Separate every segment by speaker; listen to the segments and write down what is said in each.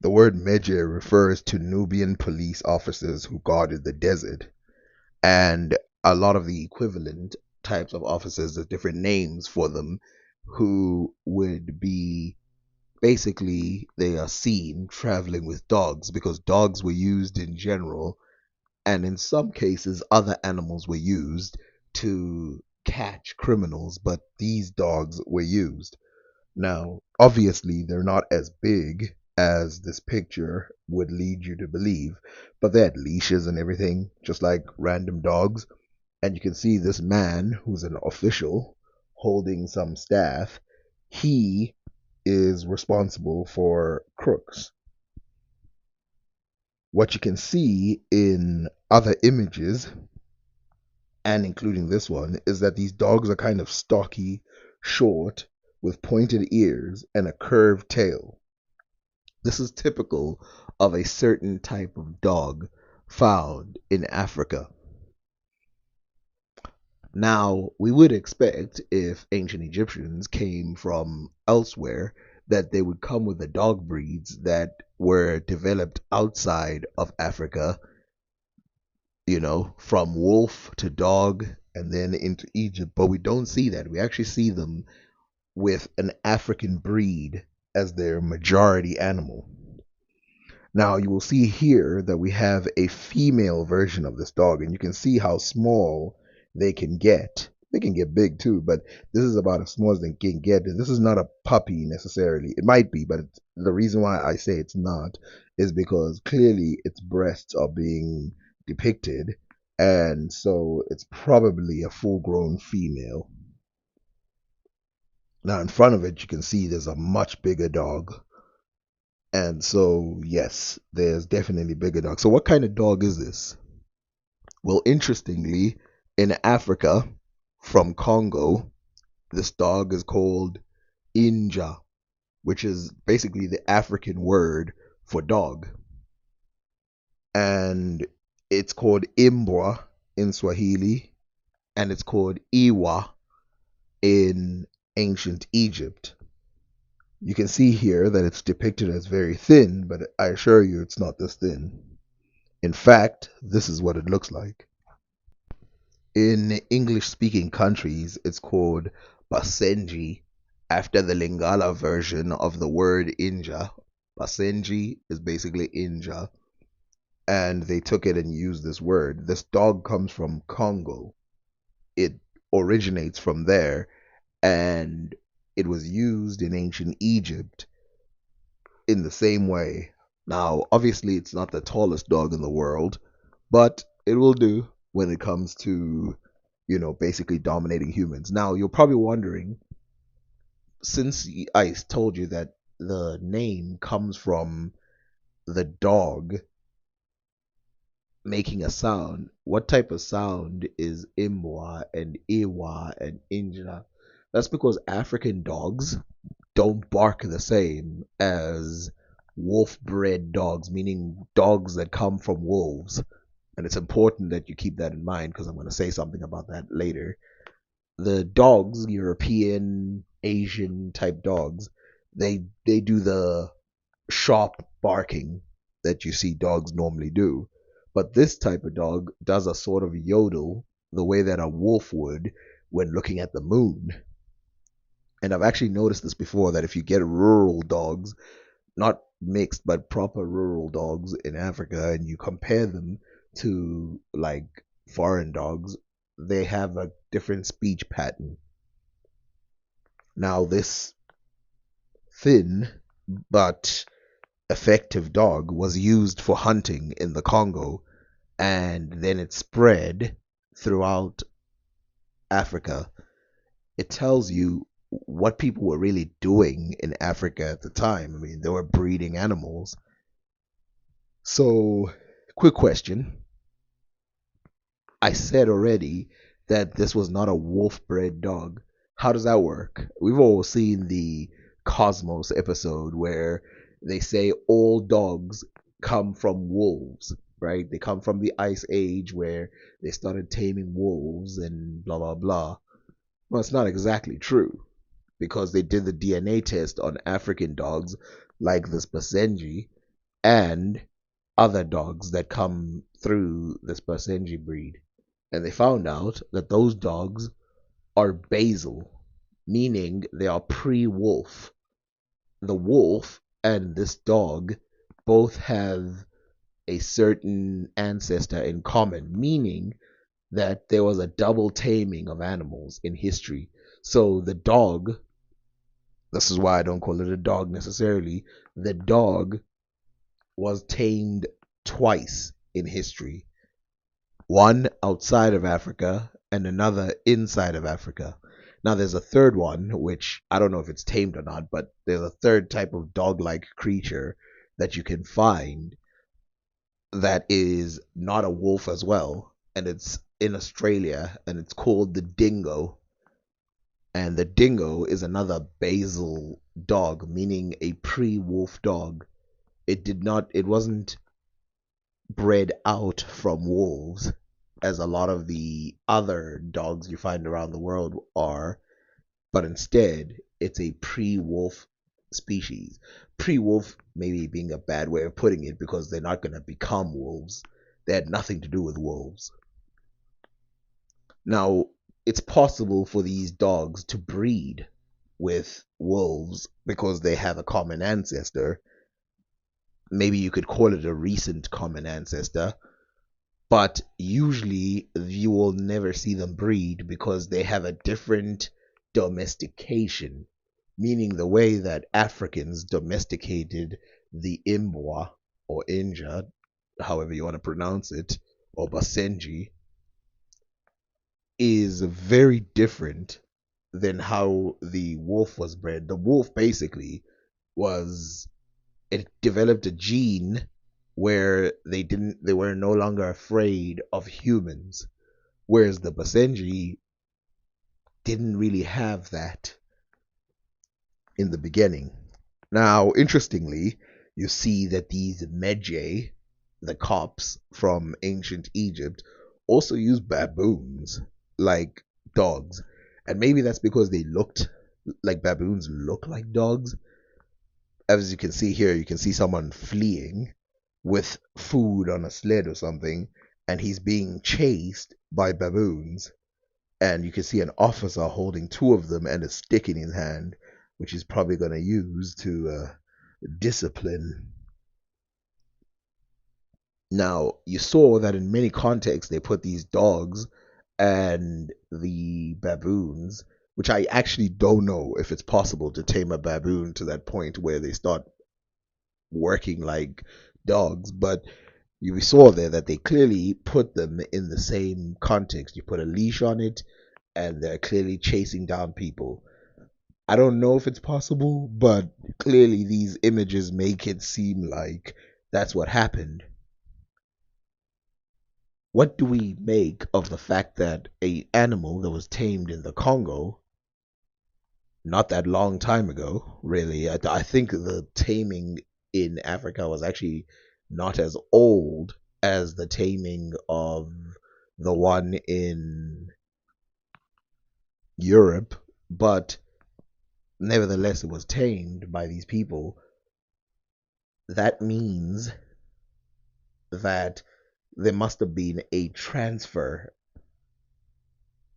Speaker 1: The word Medjay refers to Nubian police officers who guarded the desert, and a lot of the equivalent types of officers, there's different names for them, who would be basically they are seen traveling with dogs because dogs were used in general, and in some cases other animals were used to catch criminals, but these dogs were used. Now, obviously, they're not as big as this picture would lead you to believe, but they had leashes and everything, just like random dogs. And you can see this man, who's an official, holding some staff. He is responsible for crooks. What you can see in other images, and including this one, is that these dogs are kind of stocky, short, with pointed ears and a curved tail. This is typical of a certain type of dog found in Africa. Now, we would expect if ancient Egyptians came from elsewhere that they would come with the dog breeds that were developed outside of Africa, from wolf to dog and then into Egypt. But we don't see that. We actually see them with an African breed as their majority animal. Now, you will see here that we have a female version of this dog, and you can see how small they can get. They can get big too, but this is about as small as they can get. This is not a puppy necessarily. It might be, but the reason why I say it's not is because clearly its breasts are being depicted, and so it's probably a full grown female. Now, in front of it, you can see there's a much bigger dog. And so, yes, there's definitely bigger dogs. So, what kind of dog is this? Well, interestingly, in Africa, from Congo, this dog is called Inja, which is basically the African word for dog. And it's called Imbwa in Swahili, and it's called Iwa in ancient Egypt. You can see here that it's depicted as very thin, but I assure you it's not this thin. In fact, this is what it looks like. In English speaking countries, it's called Basenji after the Lingala version of the word Inja. Basenji is basically Inja, and they took it and used this word. This dog comes from Congo. It originates from there, and it was used in ancient Egypt in the same way. Now, obviously, it's not the tallest dog in the world, but it will do when it comes to, basically dominating humans. Now, you're probably wondering, since I told you that the name comes from the dog making a sound, what type of sound is Imwa and Iwa and Inja? That's because African dogs don't bark the same as wolf bred dogs, meaning dogs that come from wolves. And it's important that you keep that in mind because I'm going to say something about that later. The dogs, European, Asian type dogs, they do the sharp barking that you see dogs normally do. But this type of dog does a sort of yodel the way that a wolf would when looking at the moon. And I've actually noticed this before that if you get rural dogs, not mixed but proper rural dogs in Africa, and you compare them to like foreign dogs, they have a different speech pattern. Now, this thin but effective dog was used for hunting in the Congo, and then it spread throughout Africa. It tells you what people were really doing in Africa at the time. I mean, they were breeding animals. So, quick question. I said already that this was not a wolf bred dog. How does that work? We've all seen the Cosmos episode where they say all dogs come from wolves, right? They come from the Ice Age where they started taming wolves and blah, blah, blah. Well, it's not exactly true because they did the DNA test on African dogs like this Basenji, and other dogs that come through this Basenji breed. And they found out that those dogs are basal, meaning they are pre-wolf. The wolf and this dog both have a certain ancestor in common, meaning that there was a double taming of animals in history. So the dog, this is why I don't call it a dog necessarily, the dog was tamed twice in history, one outside of Africa and another inside of Africa. Now, there's a third one, which I don't know if it's tamed or not, but there's a third type of dog like creature that you can find that is not a wolf as well. And it's in Australia and it's called the dingo. And the dingo is another basal dog, meaning a pre wolf dog. It wasn't bred out from wolves as a lot of the other dogs you find around the world are, but instead it's a pre-wolf species. Pre-wolf maybe being a bad way of putting it because they're not going to become wolves. They had nothing to do with wolves. Now, it's possible for these dogs to breed with wolves because they have a common ancestor. Maybe you could call it a recent common ancestor, but usually you will never see them breed because they have a different domestication, meaning the way that Africans domesticated the Imbwa or Inja, however you want to pronounce it, or Basenji, is very different than how the wolf was bred. The wolf basically was it developed a gene where they were no longer afraid of humans, whereas the Basenji didn't really have that in the beginning. Now, interestingly, you see that these Medjay, the Copts from ancient Egypt, also use baboons like dogs. And maybe that's because they looked like baboons look like dogs. As you can see here, you can see someone fleeing with food on a sled or something, and he's being chased by baboons. And you can see an officer holding two of them and a stick in his hand, which he's probably going to use to discipline. Now, you saw that in many contexts they put these dogs and the baboons, which I actually don't know if it's possible to tame a baboon to that point where they start working like dogs, but you saw there that they clearly put them in the same context. You put a leash on it, and they're clearly chasing down people. I don't know if it's possible, but clearly these images make it seem like that's what happened. What do we make of the fact that a animal that was tamed in the Congo not that long time ago, really, I think the taming in Africa was actually not as old as the taming of the one in Europe, but nevertheless, it was tamed by these people. That means that there must have been a transfer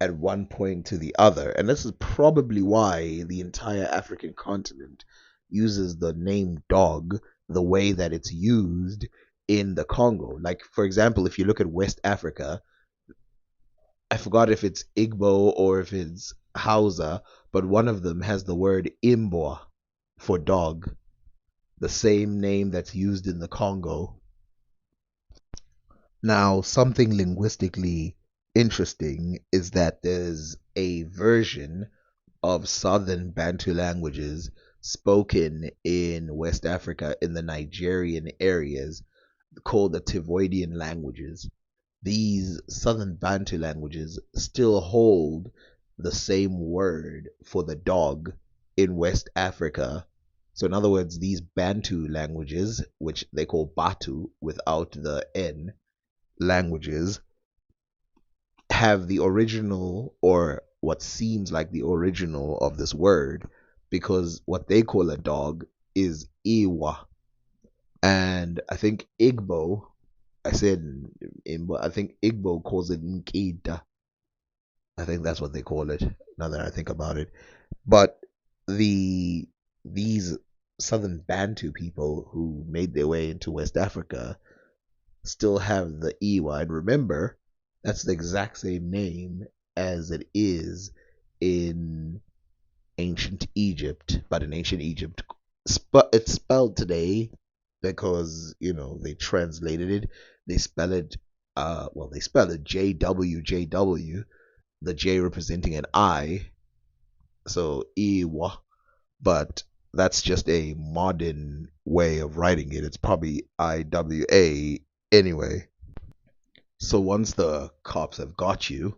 Speaker 1: at one point to the other. And this is probably why the entire African continent uses the name dog the way that it's used in the Congo. Like, for example, if you look at West Africa, I forgot if it's Igbo or if it's Hausa, but one of them has the word Imbwa for dog, the same name that's used in the Congo. Now, something linguistically interesting is that there's a version of Southern Bantu languages spoken in West Africa in the Nigerian areas called the Tivoidian languages. These Southern Bantu languages still hold the same word for the dog in West Africa. So, in other words, these Bantu languages, which they call Batu without the N, languages have the original or what seems like the original of this word because what they call a dog is Iwa. And I think Igbo, I said Igbo, I think Igbo calls it Nkita. I think that's what they call it. Now that I think about it, but the these southern Bantu people who made their way into West Africa still have the Iwa. And remember, that's the exact same name as it is in ancient Egypt. But in ancient Egypt, it's spelled today because they translated it. They spell it, they spell it JWJW, the J representing an I, so Iwa. But that's just a modern way of writing it. It's probably IWA anyway. So once the cops have got you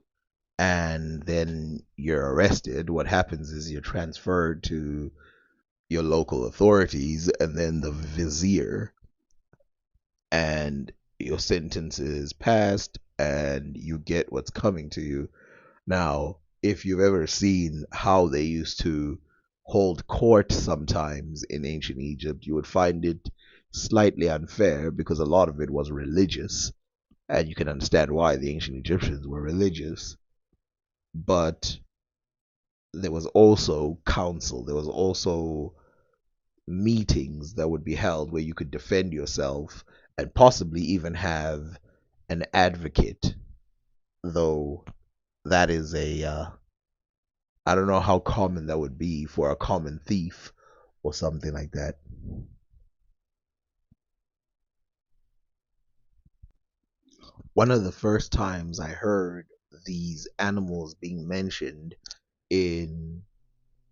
Speaker 1: and then you're arrested, what happens is you're transferred to your local authorities and then the vizier, and your sentence is passed and you get what's coming to you. Now, if you've ever seen how they used to hold court sometimes in ancient Egypt, you would find it slightly unfair because a lot of it was religious, and you can understand why the ancient Egyptians were religious. But there was also counsel, there was also meetings that would be held where you could defend yourself and possibly even have an advocate, though that is a I don't know how common that would be for a common thief or something like that. One of the first times I heard these animals being mentioned in,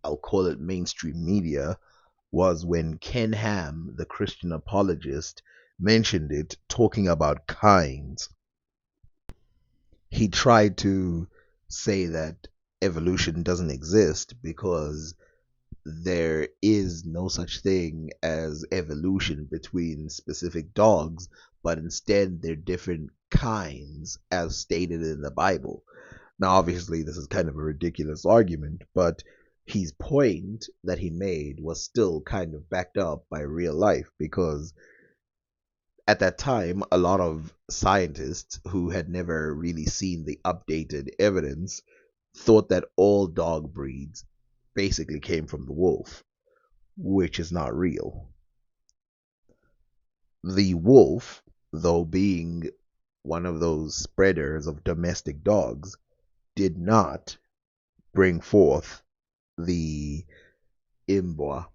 Speaker 1: I'll call it mainstream media, was when Ken Ham, the Christian apologist, mentioned it, talking about kinds. He tried to say that evolution doesn't exist because there is no such thing as evolution between specific dogs, but instead they're different kinds as stated in the Bible. Now, obviously, this is kind of a ridiculous argument, but his point that he made was still kind of backed up by real life because at that time, a lot of scientists who had never really seen the updated evidence thought that all dog breeds basically came from the wolf, which is not real. The wolf, though being one of those spreaders of domestic dogs, did not bring forth the Imbwa.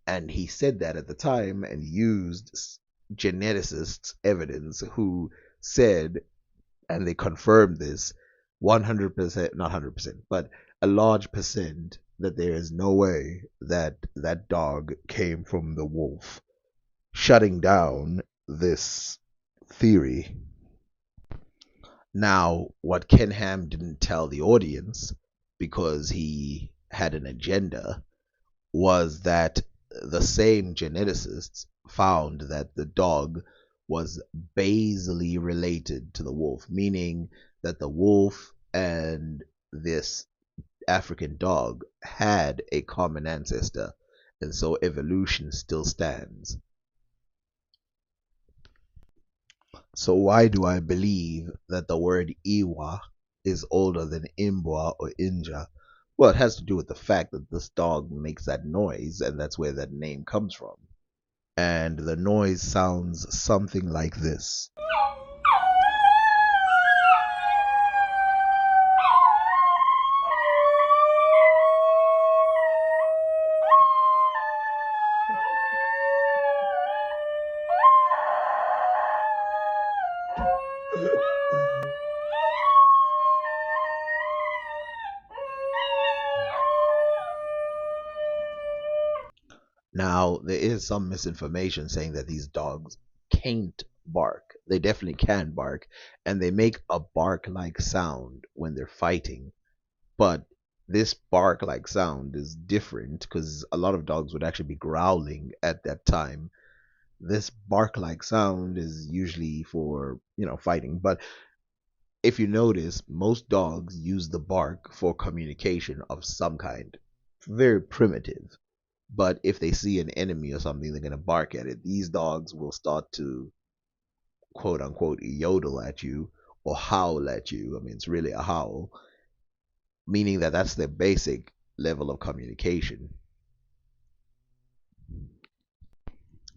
Speaker 1: And he said that at the time and used geneticists' evidence who said, and they confirmed this 100%, not 100%, but a large percent, that there is no way that that dog came from the wolf, shutting down this theory. Now, what Ken Ham didn't tell the audience, because he had an agenda, was that the same geneticists found that the dog was basally related to the wolf, meaning that the wolf and this African dog had a common ancestor, and so evolution still stands. So why do I believe that the word Iwa is older than Imbwa or Inja? Well, it has to do with the fact that this dog makes that noise, and that's where that name comes from. And the noise sounds something like this. Now, there is some misinformation saying that these dogs can't bark. They definitely can bark, and they make a bark like sound when they're fighting. But this bark like sound is different because a lot of dogs would actually be growling at that time. This bark like sound is usually for, fighting. But if you notice, most dogs use the bark for communication of some kind. Very primitive. But if they see an enemy or something, they're going to bark at it. These dogs will start to quote unquote yodel at you or howl at you. I mean, it's really a howl, meaning that that's their basic level of communication.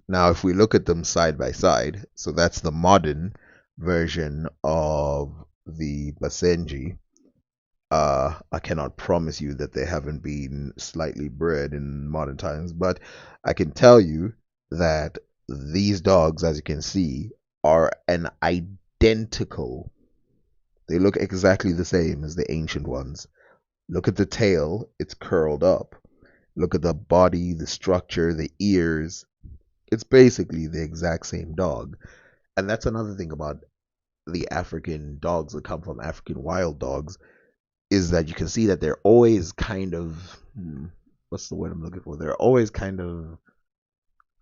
Speaker 1: Now, if we look at them side by side, so that's the modern version of the Basenji. I cannot promise you that they haven't been slightly bred in modern times, but I can tell you that these dogs, as you can see, are an identical. They look exactly the same as the ancient ones. Look at the tail, it's curled up. Look at the body, the structure, the ears. It's basically the exact same dog. And that's another thing about the African dogs that come from African wild dogs is that you can see that they're always kind of what's the word I'm looking for? They're always kind of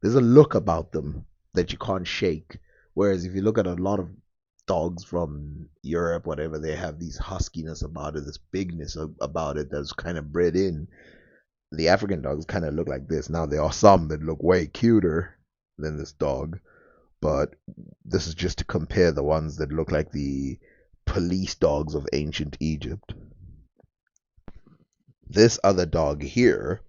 Speaker 1: there's a look about them that you can't shake. Whereas if you look at a lot of dogs from Europe, whatever, they have these huskiness about it, this bigness about it that's kind of bred in. The African dogs kind of look like this. Now there are some that look way cuter than this dog, but this is just to compare the ones that look like the police dogs of ancient Egypt. This other dog here,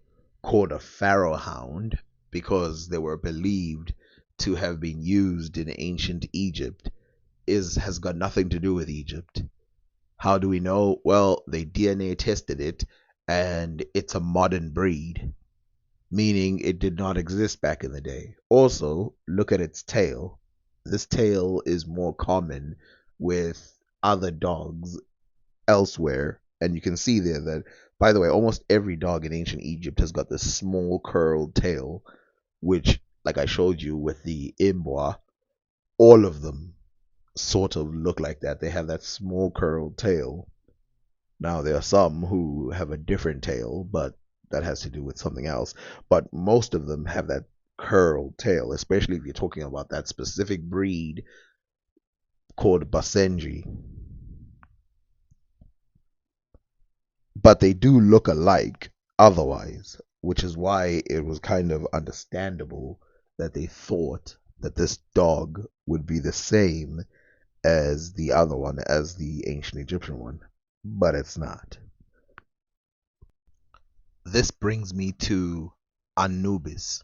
Speaker 1: called a pharaoh hound, because they were believed to have been used in ancient Egypt, is has got nothing to do with Egypt. How do we know? Well, they DNA tested it, and it's a modern breed, meaning it did not exist back in the day. Also, look at its tail. This tail is more common with other dogs elsewhere. And you can see there that, by the way, almost every dog in ancient Egypt has got this small curled tail, which, like I showed you with the Imbwa, all of them sort of look like that. They have that small curled tail. Now, there are some who have a different tail, but that has to do with something else. But most of them have that curled tail, especially if you're talking about that specific breed called Basenji. But they do look alike otherwise, which is why it was kind of understandable that they thought that this dog would be the same as the other one, as the ancient Egyptian one, but it's not. This brings me to Anubis.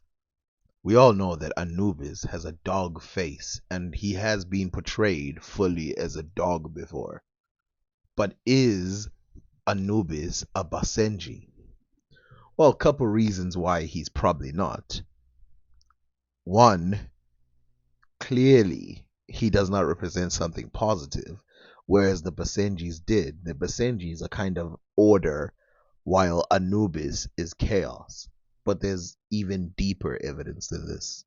Speaker 1: We all know that Anubis has a dog face, and he has been portrayed fully as a dog before. But is Anubis a Basenji? Well, a couple reasons why he's probably not. One, clearly he does not represent something positive, whereas the Basenjis did. The Basenjis are kind of order, while Anubis is chaos. But there's even deeper evidence to this.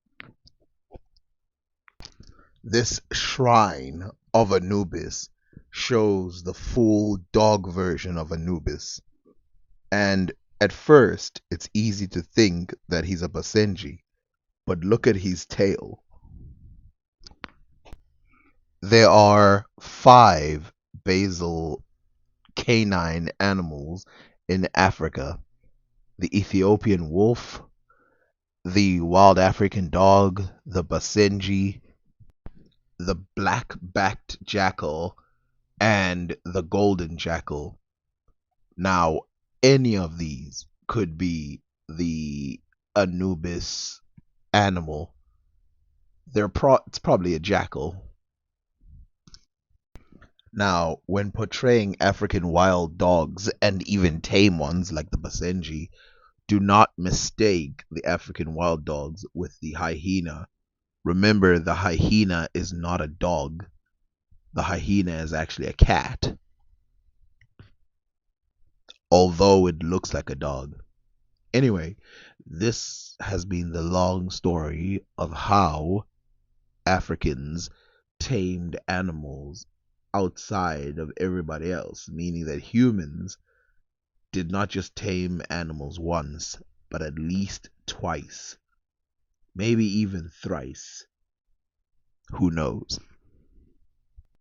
Speaker 1: This shrine of Anubis shows the full dog version of Anubis. And at first, it's easy to think that he's a Basenji, but look at his tail. There are 5 basal canine animals in Africa: the Ethiopian wolf, the wild African dog, the Basenji, the black backed jackal, and the golden jackal. Now, any of these could be the Anubis animal. It's probably a jackal. Now, when portraying African wild dogs and even tame ones like the Basenji, do not mistake the African wild dogs with the hyena. Remember, the hyena is not a dog. The hyena is actually a cat, although it looks like a dog. Anyway, this has been the long story of how Africans tamed animals outside of everybody else, meaning that humans did not just tame animals once, but at least twice, maybe even thrice. Who knows?